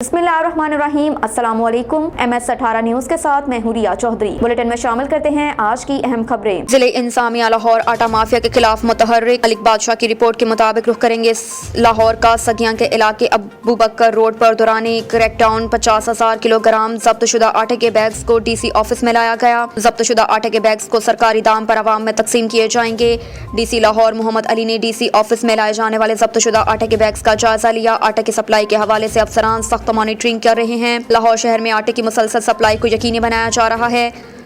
बिस्मिल्लाहिर्रहमानिर्रहीम। अस्सलाम वालेकुम। MS 18 न्यूज़ के साथ मैं हूं रिया चौधरी। बुलेटिन में शामिल करते हैं आज की अहम खबरें। जिले इंसामिया लाहौर आटा माफिया के खिलाफ मुतहर्रिक अली बादशाह की रिपोर्ट के मुताबिक रुख करेंगे लाहौर का सगियां के इलाके अबू बकर रोड पर दौरान क्रैकडाउन 50,000 किलोग्राम जब्त शुदा आटे के बैग्स को DC ऑफिस में लाया गया। जब्त शुदा आटे के बैग्स को सरकारी दाम पर आवाम में तकसीम किए जाएंगे। DC लाहौर मोहम्मद अली ने DC ऑफिस में लाए जाने वाले जब्त शुदा आटे के बैग्स का जायजा लिया। आटे की सप्लाई के हवाले से अफसरान सख्त मॉनिटरिंग कर रहे हैं। लाहौर शहर में आटे की मुसलसल सप्लाई को यकीनी बनाया जा रहा है।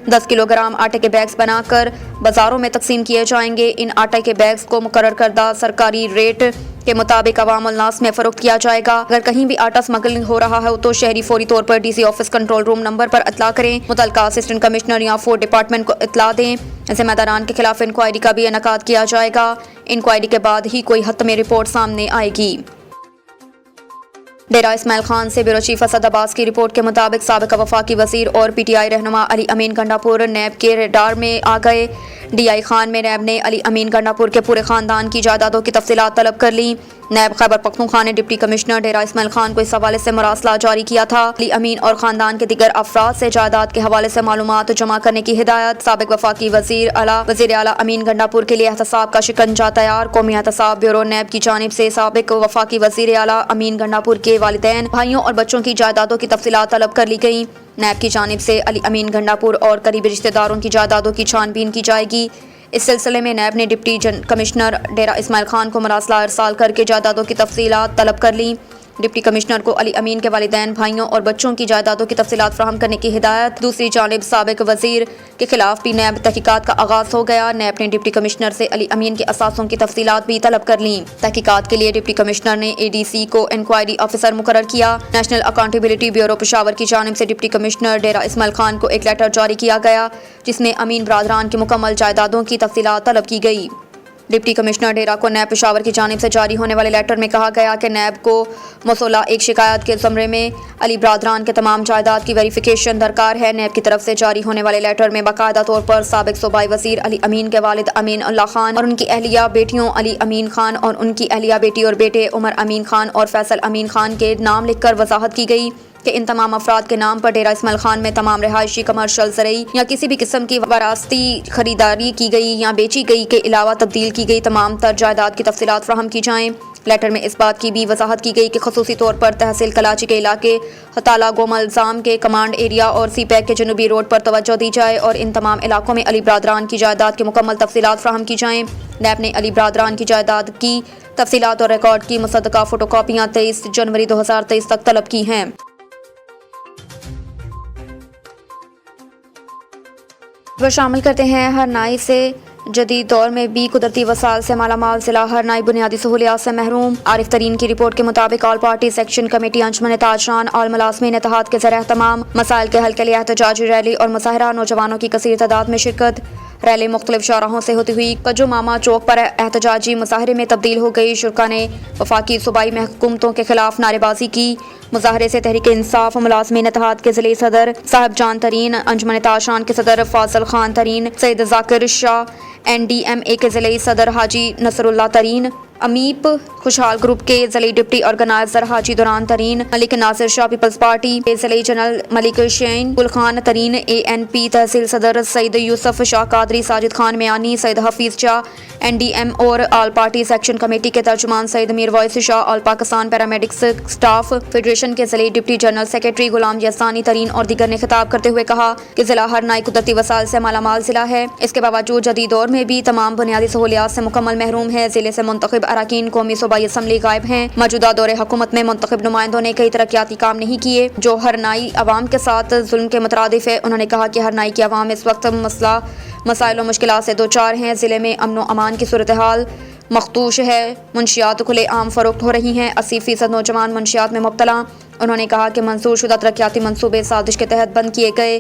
10 किलोग्राम आटे के बैग्स बनाकर बाजारों में तकसीम किए जाएंगे। इन आटे के बैग्स को मुकर्रर करदा सरकारी रेट के मुताबिक अवाम उन्नास में फरोख्त किया जाएगा। अगर कहीं भी आटा स्मगलिंग हो रहा है तो शहरी फौरी तौर पर DC office control room number पर इतला करें। मुतल्लिका असिस्टेंट कमिश्नर या फूड डिपार्टमेंट को इतला दें। जिम्मेदारान के खिलाफ इंक्वायरी का भी इनेकाद किया जाएगा। इंक्वायरी के बाद ही कोई हतमी रिपोर्ट सामने आएगी। डेरा इस्माइल खान से ब्यूरो चीफ असद अब्बास की रिपोर्ट के मुताबिक साबिक वफाकी वजीर और PTI रहनुमा अली अमीन गंडापुर नैब के रेडार में आ गए। DI खान में नैब ने अली अमीन गंडापुर के पूरे खानदान की जायदादों की तफसीलात तलब कर ली। नैब खैबर पख्तूनख्वा ने डिप्टी कमिश्नर डेरा इस्माइल खान को इस हवाले से मरासला जारी किया था। अली अमीन और खानदान के दीगर अफराद से जायदाद के हवाले से मालूमात जमा करने की हिदायत। साबिक वफाकी वजीर आला अमीन गंडापुर के लिए एहतसाब का शिकंजा तैयार। कौमी एहतसाब ब्यूरो नैब की जानिब से साबिक वफाकी वजीर आला अमीन गंडापुर के वालिदैन भाइयों और बच्चों की जायदादों की तफसीलात तलब कर ली गई। नैब की जानिब से अली अमीन गंडापुर और करीबी रिश्तेदारों की जायदादों की छानबीन की जाएगी। इस सिलसिले में नैब ने डिप्टी कमिश्नर डेरा इस्माइल खान को मरासला इरसाल करके जायदादों की तफसीलात तलब कर ली। डिप्टी कमिश्नर को अली अमीन के वालिदैन भाइयों और बच्चों की जायदादों की तफसीलात फराहम करने की हिदायत। दूसरी जानिब साबिक वजीर के खिलाफ भी नैब तहकीकात का आगाज हो गया। नैब ने डिप्टी कमिश्नर से अली अमीन के असासों की तफसीलात भी तलब कर ली। तहकीकात के लिए डिप्टी कमिश्नर ने ADC को इंक्वायरी ऑफिसर मुकर्रर किया। नेशनल अकाउंटेबिलिटी ब्यूरो पेशावर की जानिब से डिप्टी कमिश्नर डेरा इस्माइल खान को एक लेटर जारी किया गया जिसमें अमीन बरादरान की मुकम्मल जायदादों की तफसीलात तलब की गई। डिप्टी कमिश्नर डेरा को नैब पेशावर की जानिब से जारी होने वाले लेटर में कहा गया कि नैब को मौसूला एक शिकायत के ज़मरे में अली बरादरान के तमाम जायदाद की वेरिफिकेशन दरकार है। नैब की तरफ से जारी होने वाले लेटर में बाकायदा तौर पर साबिक सूबाई वजीर अली अमीन के वालिद अमीन अल्लाह खान और उनकी अहलिया बेटियों अली अमीन खान और उनकी अहलिया बेटी और बेटे उमर अमीन खान और फैसल अमीन खान के नाम लिखकर वजाहत की गई कि इन तमाम अफराद के नाम पर डेरा इस्माइल खान में तमाम रिहायशी कमर्शल ज़रई या किसी भी किस्म की वरासती खरीदारी की गई या बेची गई के अलावा तब्दील की गई तमाम तर जायदाद की तफसीलात फराहम की जाएँ। लेटर में इस बात की भी वजाहत की गई कि खसूसी तौर पर तहसील कलाची के इलाके हताला गोमलजाम के कमांड एरिया और CPEC के जनूबी रोड पर तवज्जो दी जाए और इन तमाम इलाकों में अली बरादरान की जायदाद की मुकम्मल तफसीलात फराहम की जाएँ। नैब ने अली बरादरान की जायदाद की तफसीलात और रिकॉर्ड की मुसद्दका फ़ोटोकॉपियाँ 23 जनवरी 2023 तक तलब की हैं। वह शामिल करते हैं हरनाई से जदीद दौर में भी कुदरती वसाइल से मालामाल जिला हरनाई बुनियादी सहूलियात से महरूम। आरिफ तरीन की रिपोर्ट के मुताबिक ऑल पार्टी सेक्शन कमेटी अंजुमन ताजरान और मुलाजमीन इत्तेहाद के ज़रिए तमाम मसाइल के हल के लिए एहतजाजी रैली और मुजाहरा। नौजवानों की कसीर तादाद में शिरकत। रैली मुख्तलिफ शाहराहों से होती हुई कज्जो मामा चौक पर एहतजाजी मुजाहरे में तब्दील हो गई। शुरका ने वफाकी सूबाई हुकूमतों के खिलाफ नारेबाजी की। मुजाहरे से तहरीक इंसाफ मुलाजमीन इत्तेहाद के ज़िले सदर साहब जान तरीन, अंजुमन ताजरान के सदर फाजल खान तरीन, सैयद जाकिर शाह, NDMA के ज़िले सदर हाजी नसरुल्लाह तरीन, अमीप खुशहाल ग्रुप के ज़िले डिप्टी ऑर्गेनाइजर हाजी दुरान तरीन, मलिक नासिर शाह पीपल्स पार्टी के ज़िले जनरल मलिक शैन गुल खान तरीन, ANP तहसील सदर सईद यूसुफ शाह कादरी, साजिद खान मियानी, सईद हफीज शाह NDM और ऑल पार्टी सेक्शन कमेटी के तर्जुमान Syed Mir Wais Shah, all Pakistan paramedics staff federation के ज़िले deputy general secretary Ghulam Yasani Tareen और दीगर ने खिताब करते हुए कहा कि ज़िला हरनाई कुदरती वसाइल से मालामाल ज़िला है। इसके बावजूद जदीद दौर में भी तमाम बुनियादी सहूलियात से मुकम्मल महरूम है। ज़िले से मुंतखब अरकान कौमी सूबाई असम्बली गायब हैं। मौजूदा दौरे हुकूमत में मुंतखब नुमाइंदों ने कई तरक्याती काम नहीं किए जो हरनाई अवाम के साथ जुल्म के मुतरादिफ है। उन्होंने कहा कि हरनाई की अवाम इस वक्त मसाइल और मुश्किलात से दो चार हैं। ज़िले में अमन व अमान की सूरत हाल मखदूश है। मुंशियात खुले आम फरोख्त हो रही हैं। 80% नौजवान मुंशियात में मुब्तला। उन्होंने कहा कि मंसूर शुदा तरक्याती मनसूबे साजिश के तहत बंद किए गए।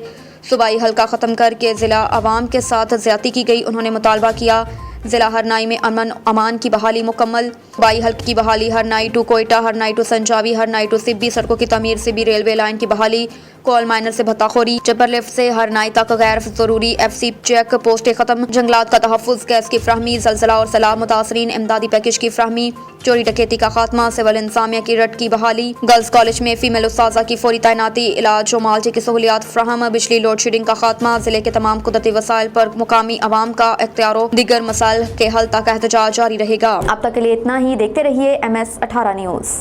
सूबाई हल्का ख़त्म करके ज़िला अवाम के साथ ज़्यादती की गई। उन्होंने मुतालबा किया ضلع ہرنائی میں امن امان کی بحالی مکمل، بائی حلقے کی بحالی، Harnai to Quetta, Harnai to Sanjawi, Harnai to Sibi, سڑکوں کی تعمیر، سبی ریلوے لائن کی بحالی، کول مائنر سے بھتہ خوری، چپر لفٹ سے ہرنائی تک غیر ضروری ایف سی چیک پوسٹیں ختم، جنگلات کا تحفظ، گیس کی فراہمی، زلزلہ اور سیلاب متاثرین امدادی پیکج کی فراہمی، چوری ڈکیتی کا خاتمہ، سول انتظامیہ کی رٹ کی بحالی، گرلز کالج میں فیمیل اساتذہ کی فوری تعیناتی، علاج و معالجے کی سہولیات فراہم، بجلی لوڈ شیڈنگ کا خاتمہ، ضلع کے تمام قدرتی وسائل پر مقامی عوام کا اختیار و دیگر مسائل کے حل تک احتجاج جاری رہے گا۔ اب تک کے لیے اتنا ہی، دیکھتے رہیے MS 18 نیوز۔